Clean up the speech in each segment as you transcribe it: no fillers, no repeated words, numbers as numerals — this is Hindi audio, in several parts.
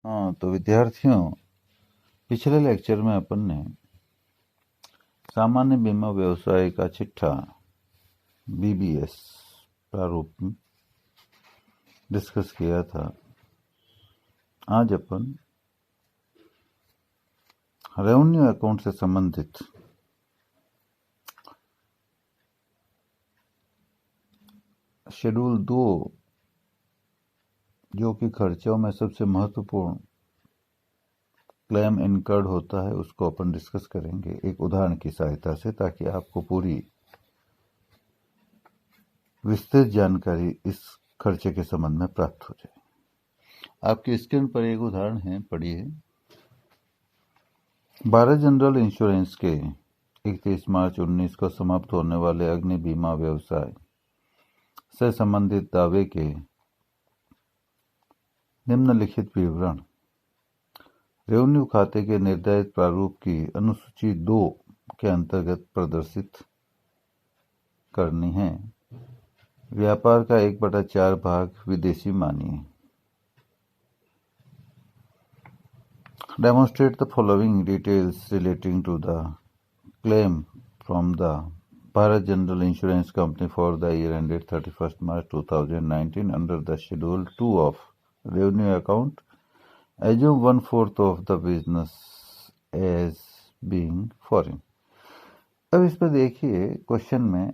हाँ, तो विद्यार्थियों, पिछले लेक्चर में अपन ने सामान्य बीमा व्यवसाय का चिट्ठा बीबीएस प्रारूप में डिस्कस किया था। आज अपन रेवेन्यू अकाउंट से संबंधित शेड्यूल 2, जो कि खर्चों में सबसे महत्वपूर्ण क्लेम इनकर्ड होता है, उसको अपन डिस्कस करेंगे एक उदाहरण की सहायता से, ताकि आपको पूरी विस्तृत जानकारी इस खर्चे के संबंध में प्राप्त हो जाए। आपकी स्क्रीन पर एक उदाहरण है, पढ़िए। भारत जनरल इंश्योरेंस के 31 मार्च 19 को समाप्त होने वाले अग्नि बीमा व्यवसाय से संबंधित दावे के निम्नलिखित विवरण रेवेन्यू खाते के निर्धारित प्रारूप की अनुसूची 2 के अंतर्गत प्रदर्शित करनी है। व्यापार का 1/4 भाग विदेशी मानिए। Demonstrate the following details relating to the claim from the Bharat General Insurance Company for the year ended 31st March 2019 under the Schedule 2 of Revenue Account. Assume 1/4 of the business as being foreign. अब इस पर देखिए, क्वेश्चन में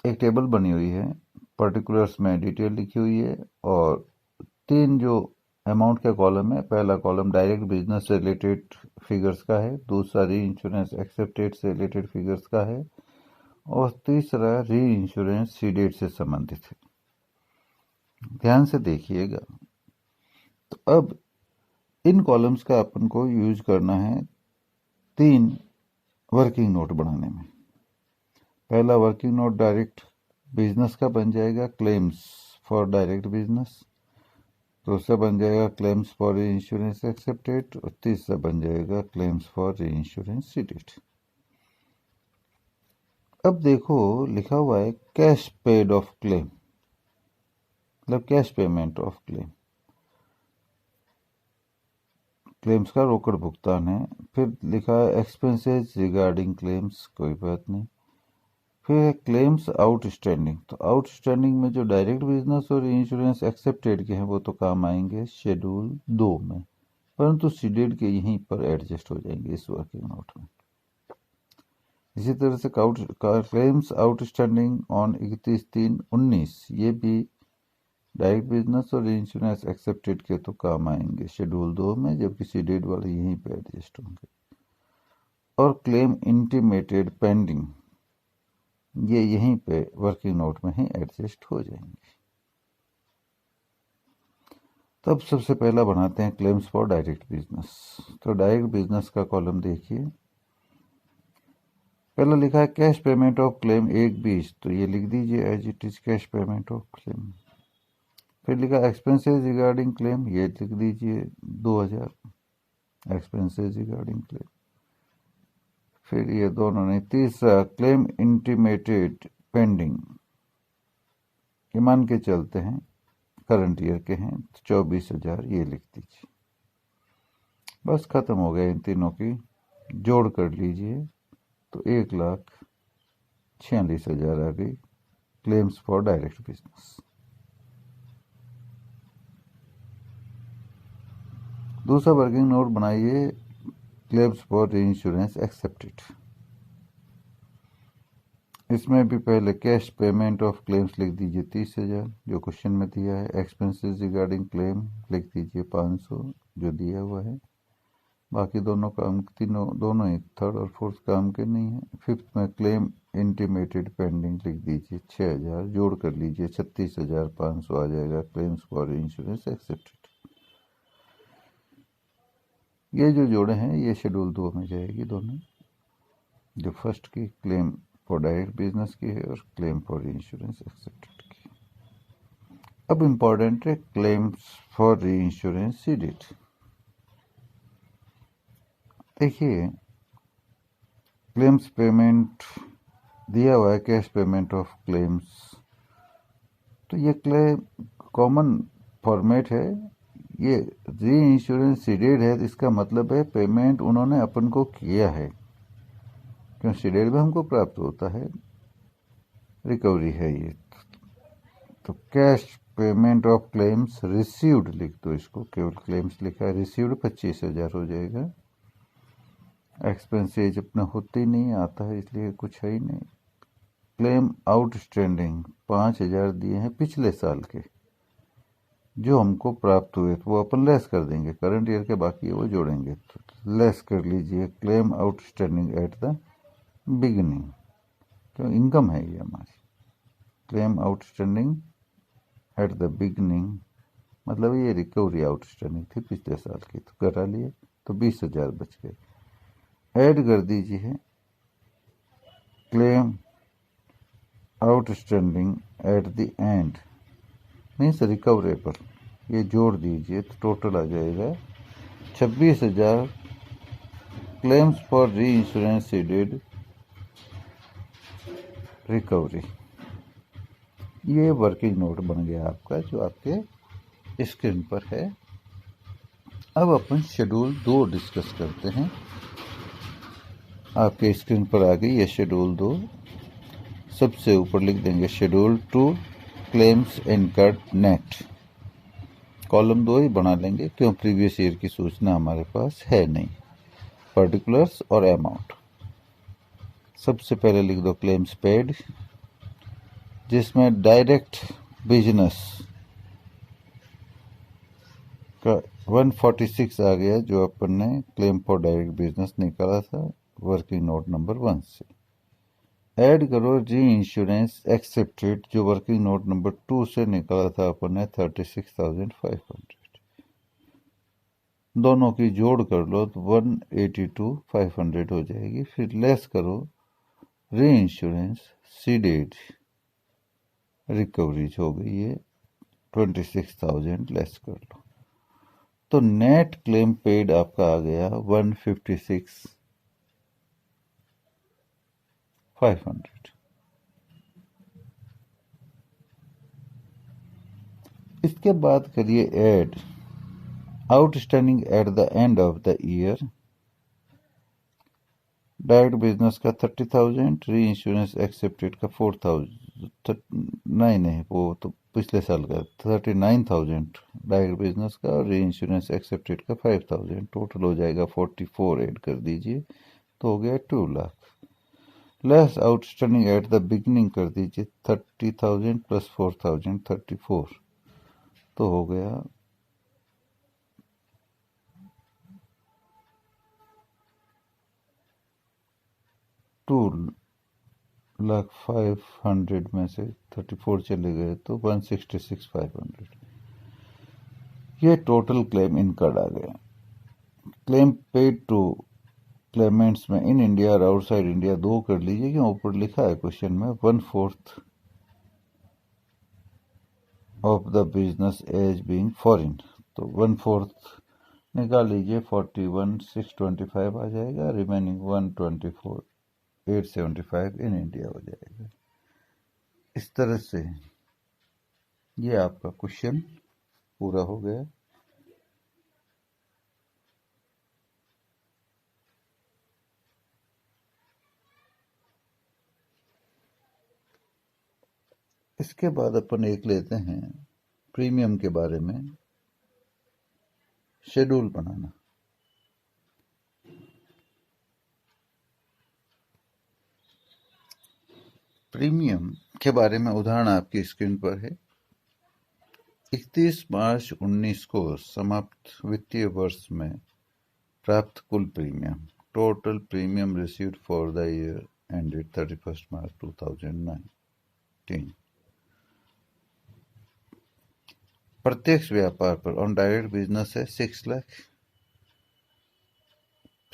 एक टेबल बनी हुई है, पर्टिकुलर्स में डिटेल लिखी हुई है और 3 जो अमाउंट का कॉलम है। पहला कॉलम डायरेक्ट बिजनेस से रिलेटेड फिगर्स का है, दूसरा री इंश्योरेंस एक्सेप्टेड से रिलेटेड फिगर्स का है और तीसरा री इंश्योरेंस सीडेड से संबंधित है। ध्यान से देखिएगा। तो अब इन कॉलम्स का अपन को यूज करना है 3 वर्किंग नोट बनाने में। पहला वर्किंग नोट डायरेक्ट बिजनेस का बन जाएगा, क्लेम्स फॉर डायरेक्ट बिजनेस। दूसरा बन जाएगा क्लेम्स फॉर री इंश्योरेंस एक्सेप्टेड और तीसरा बन जाएगा क्लेम्स फॉर री इंश्योरेंस सीडेड। अब देखो, लिखा हुआ है कैश पेड ऑफ क्लेम, मतलब cash payment of claim, claims का रोकड़ भुगतान है। फिर लिखा है एक्सपेंसेस रिगार्डिंग क्लेम्स, कोई बात नहीं। फिर है क्लेम्स आउटस्टैंडिंग, तो आउटस्टैंडिंग में जो डायरेक्ट बिजनेस और इंश्योरेंस एक्सेप्टेड के हैं वो तो काम आएंगे शेड्यूल 2 में, परंतु सीडेड के यहीं पर एडजस्ट हो जाएंगे इस वर्किंग नोट में। इसी तरह से क्लेम्स आउटस्टैंडिंग ऑन 31/3/19, ये भी डायरेक्ट बिजनेस और इंश्योरेंस एक्सेप्टेड के तो काम आएंगे शेड्यूल 2 में, जबकि सीडेड वाले यहीं पे एडजस्ट होंगे। और क्लेम इंटीमेटेड पेंडिंग, ये यहीं पे वर्किंग नोट में ही एडजस्ट हो जाएंगे। तब सबसे पहला बनाते हैं क्लेम्स फॉर डायरेक्ट बिजनेस। तो डायरेक्ट बिजनेस का कॉलम देखिए, पहला लिखा है कैश पेमेंट ऑफ क्लेम 1/20, तो ये लिख दीजिए as it is cash payment of claim. फिर लिखा एक्सपेंसेस रिगार्डिंग क्लेम, ये लिख दीजिए 2000 एक्सपेंसेस रिगार्डिंग क्लेम। फिर ये दोनों ने, तीसरा क्लेम इंटीमेटेड पेंडिंग, ये मान के चलते हैं करंट ईयर के हैं, 24,000, ये लिख दीजिए। बस खत्म हो गया। इन तीनों की जोड़ कर लीजिए तो 1,46,000 आ गई क्लेम्स फॉर डायरेक्ट बिजनेस। दूसरा वर्किंग नोट बनाइए क्लेम्स फॉर री इंश्योरेंस एक्सेप्टेड। इसमें भी पहले कैश पेमेंट ऑफ क्लेम्स लिख दीजिए 30,000 जो क्वेश्चन में दिया है। एक्सपेंसेस रिगार्डिंग क्लेम लिख दीजिए 500 जो दिया हुआ है। बाकी दोनों काम, दोनों ही थर्ड और फोर्थ काम के नहीं है। फिफ्थ में क्लेम इंटीमेटेड पेंडिंग लिख दीजिए 6,000, जोड़ कर लीजिए 36,500 आ जाएगा क्लेम्स फॉर इंश्योरेंस एक्सेप्टेड। ये जो जोड़े हैं ये शेड्यूल 2 में जाएगी दोनों, जो फर्स्ट की क्लेम फॉर डायरेक्ट बिजनेस की है और क्लेम फॉर इंश्योरेंस एक्सेप्टेड की। अब इंपॉर्टेंट है क्लेम्स फॉर री इंश्योरेंस सीडेड। देखिए, क्लेम्स पेमेंट दिया हुआ है कैश पेमेंट ऑफ क्लेम्स, तो ये क्लेम कॉमन फॉर्मेट है, ये री इंश्योरेंस सीडेड है, तो इसका मतलब है पेमेंट उन्होंने अपन को किया है, क्यों सीडेड में हमको प्राप्त होता है, रिकवरी है ये। तो cash payment of claims received लिख दो इसको, केवल क्लेम्स लिखा है, रिसीव्ड 25,000 हो जाएगा। एक्सपेंसेज अपना होते ही नहीं आता है, इसलिए कुछ है ही नहीं। क्लेम आउटस्टैंडिंग 5,000 दिए हैं पिछले साल के, जो हमको प्राप्त हुए तो वो अपन लेस कर देंगे, करंट ईयर के बाकी है वो जोड़ेंगे, तो लेस कर लीजिए claim outstanding at the beginning, क्यों इनकम है ये हमारी। Claim outstanding at the beginning मतलब ये रिकवरी आउटस्टैंडिंग थी पिछले साल की, तो करा लिए, तो 20,000 बच गए। ऐड कर दीजिए claim outstanding at the end means recoverable, ये जोड़ दीजिए तो टोटल आ जाएगा 26,000 क्लेम्स फॉर री इंश्योरेंस सीडेड रिकवरी। ये वर्किंग नोट बन गया आपका, जो आपके स्क्रीन पर है। अब अपन शेड्यूल 2 डिस्कस करते हैं। आपके स्क्रीन पर आ गई ये शेड्यूल 2। सबसे ऊपर लिख देंगे schedule 2 claims incurred net. Column 2 ही बना लेंगे, क्यों प्रीवियस ईयर की सूचना हमारे पास है नहीं, पर्टिकुलर्स और अमाउंट। सबसे पहले लिख दो क्लेम्स पेड, जिसमें डायरेक्ट बिजनेस का 146 आ गया, जो अपन ने क्लेम फॉर डायरेक्ट बिजनेस निकाला था वर्किंग नोट नंबर 1 से। ऐड करो री इंश्योरेंस एक्सेप्टेड, जो वर्किंग नोट नंबर 2 से निकाला था अपन ने 36,500। दोनों की जोड़ कर लो तो 182,500 हो जाएगी। फिर लेस करो री इंश्योरेंस सीडेड रिकवरीज हो गई है 26,000, लेस कर लो, तो नेट क्लेम पेड आपका आ गया 156,500। इसके बाद करिए add outstanding at the end of the year. Direct business का 30,000, री इंश्योरेंस एक्सेप्टेड का 4,000, नहीं वो तो पिछले साल का 39,000 डायरेक्ट बिजनेस का, और री इंश्योरेंस एक्सेप्टेड का 5,000, टोटल हो जाएगा 44। ऐड कर दीजिए तो हो गया 2 lakh. Less outstanding at the beginning कर दीजिए 30,000 प्लस 4,000 34, तो हो गया 2,05,500 में से 34 चले गए तो 166,500। ये टोटल क्लेम इनकर्ड आ गया। क्लेम पेड टू क्लेमेंट्स में इन इंडिया और आउटसाइड इंडिया 2 कर लीजिए, क्यों ऊपर लिखा है क्वेश्चन में 1/4 of the business as being foreign, तो 1/4 निकाल लीजिए 41,625 आ जाएगा, रिमेनिंग 124,875 इन इंडिया हो जाएगा। इस तरह से ये आपका क्वेश्चन पूरा हो गया। इसके बाद अपन एक लेते हैं प्रीमियम के बारे में, शेड्यूल बनाना। प्रीमियम के बारे में उदाहरण आपकी स्क्रीन पर है। 31 मार्च 19 को समाप्त वित्तीय वर्ष में प्राप्त कुल premium, total premium received for the year ended 31 मार्च 2019। प्रत्यक्ष व्यापार पर ऑन डायरेक्ट बिजनेस है 6 लाख।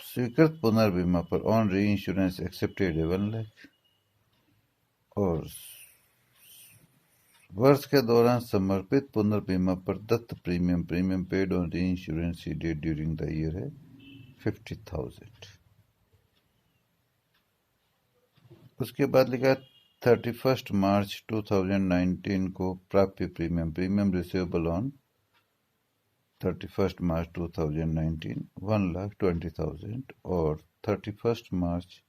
स्वीकृत पुनर्बीमा पर ऑन री इंश्योरेंस एक्सेप्टेड है 1 लाख। और वर्ष के दौरान समर्पित पुनर्बीमा पर दत्त premium paid on reinsurance ceded during the year है 50,000। उसके बाद लिखा 31 मार्च 2019 को प्राप्य प्रीमियम रिसीवेबल ऑन 31 मार्च 2019 1,20,000 और 31 मार्च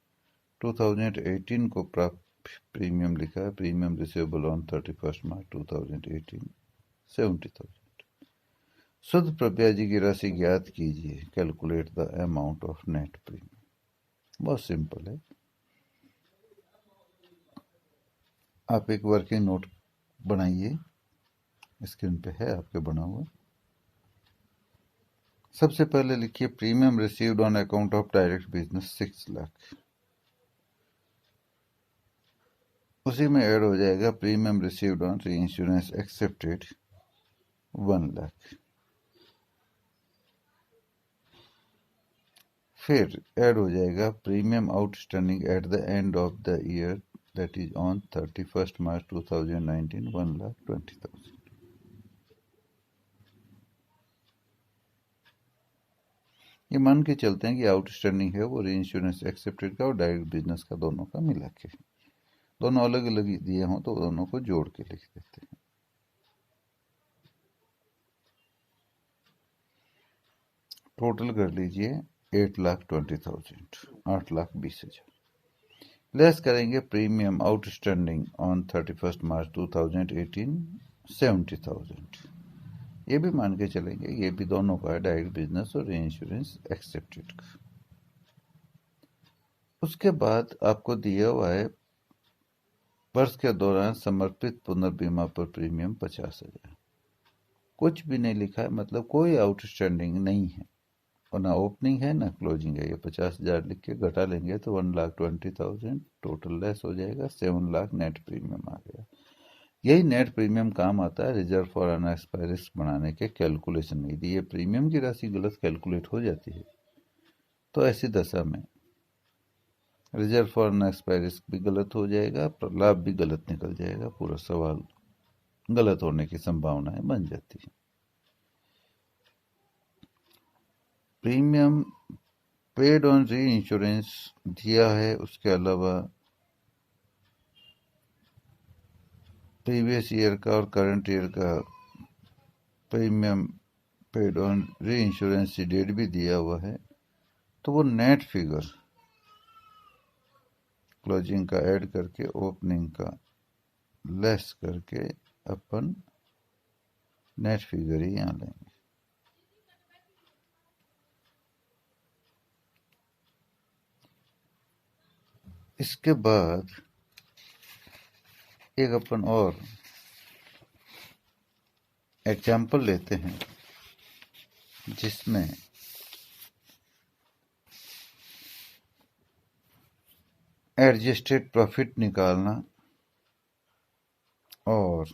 2018 को प्राप्त प्रीमियम लिखा है। प्रीमियम रिसीवेबल ऑन 31 मार्च 2018 70,000। शुद्ध प्रब्याजी की राशि ज्ञात कीजिए। Calculate the amount of net premium. बहुत सिंपल है। आप एक वर्किंग नोट बनाइए, स्क्रीन पे है आपके बना हुआ। सबसे पहले लिखिए premium received on account of direct business 6 lakh. उसी में ऐड हो जाएगा प्रीमियम रिसीव्ड ऑन री इंश्योरेंस एक्सेप्टेड 1 लाख। फिर ऐड हो जाएगा premium outstanding at the end of the year that is on 31 मार्च 2019 1,20,000। ये मान के चलते हैं कि आउटस्टैंडिंग है वो री इंश्योरेंस एक्सेप्टेड का और डायरेक्ट बिजनेस का दोनों का मिला के। दोनों अलग अलग दिए हों तो दोनों को जोड़ के लिख देते हैं। टोटल कर लीजिए 8,20,000, 8,20,000। लेस करेंगे प्रीमियम आउटस्टैंडिंग ऑन 31 मार्च 2018 70,000। ये भी मान के चलेंगे, ये भी दोनों का है, डायरेक्ट बिजनेस और इंश्योरेंस एक्सेप्टेड का। उसके बाद आपको दिया हुआ है वर्ष के दौरान समर्पित पुनर्बीमा पर प्रीमियम 50,000। कुछ भी नहीं लिखा है, मतलब कोई आउटस्टैंडिंग नहीं है और ना ओपनिंग है ना क्लोजिंग है। ये 50,000 लिख के घटा लेंगे तो 1,20,000 टोटल लेस हो जाएगा। 7 लाख नेट प्रीमियम आ गया। यही नेट प्रीमियम काम आता है रिजर्व फॉर अनएक्सपायर्ड रिस्क बनाने के कैलकुलेशन में। यदि ये प्रीमियम की राशि गलत कैलकुलेट हो जाती है तो ऐसी दशा में रिजर्व फॉर अनएक्सपायर्ड रिस्क भी गलत हो जाएगा, लाभ भी गलत निकल जाएगा। पूरा सवाल गलत होने की संभावनाएं बन जाती है। Premium paid on reinsurance दिया है, उसके अलावा प्रीवियस ईयर का और करंट ईयर का premium paid on reinsurance date भी दिया हुआ है। तो वो नेट फिगर क्लोजिंग का ऐड करके ओपनिंग का लेस करके अपन नेट फिगर ही यहाँ लेंगे। इसके बाद एक अपन और एग्जाम्पल लेते हैं जिसमें एडजस्टेड प्रॉफिट निकालना और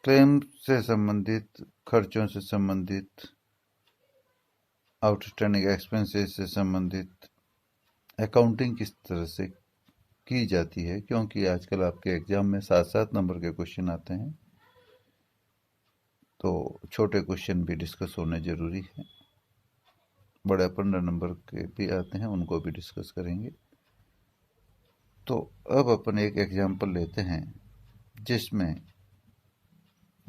क्लेम से संबंधित, खर्चों से संबंधित, आउटस्टैंडिंग एक्सपेंसेस से संबंधित अकाउंटिंग किस तरह से की जाती है। क्योंकि आजकल आपके एग्जाम में 7-7 नंबर के क्वेश्चन आते हैं तो छोटे क्वेश्चन भी डिस्कस होने जरूरी है। बड़े 15 नंबर के भी आते हैं, उनको भी डिस्कस करेंगे। तो अब अपन एक एग्जाम्पल लेते हैं जिसमें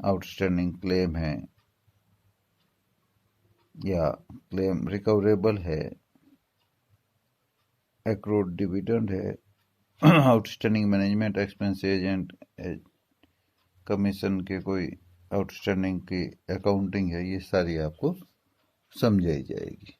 आउटस्टैंडिंग क्लेम है या क्लेम रिकवरेबल है, एक्रूड डिविडेंड है, outstanding management expenses and commission के कोई आउटस्टैंडिंग की अकाउंटिंग है। ये सारी आपको समझाई जाएगी।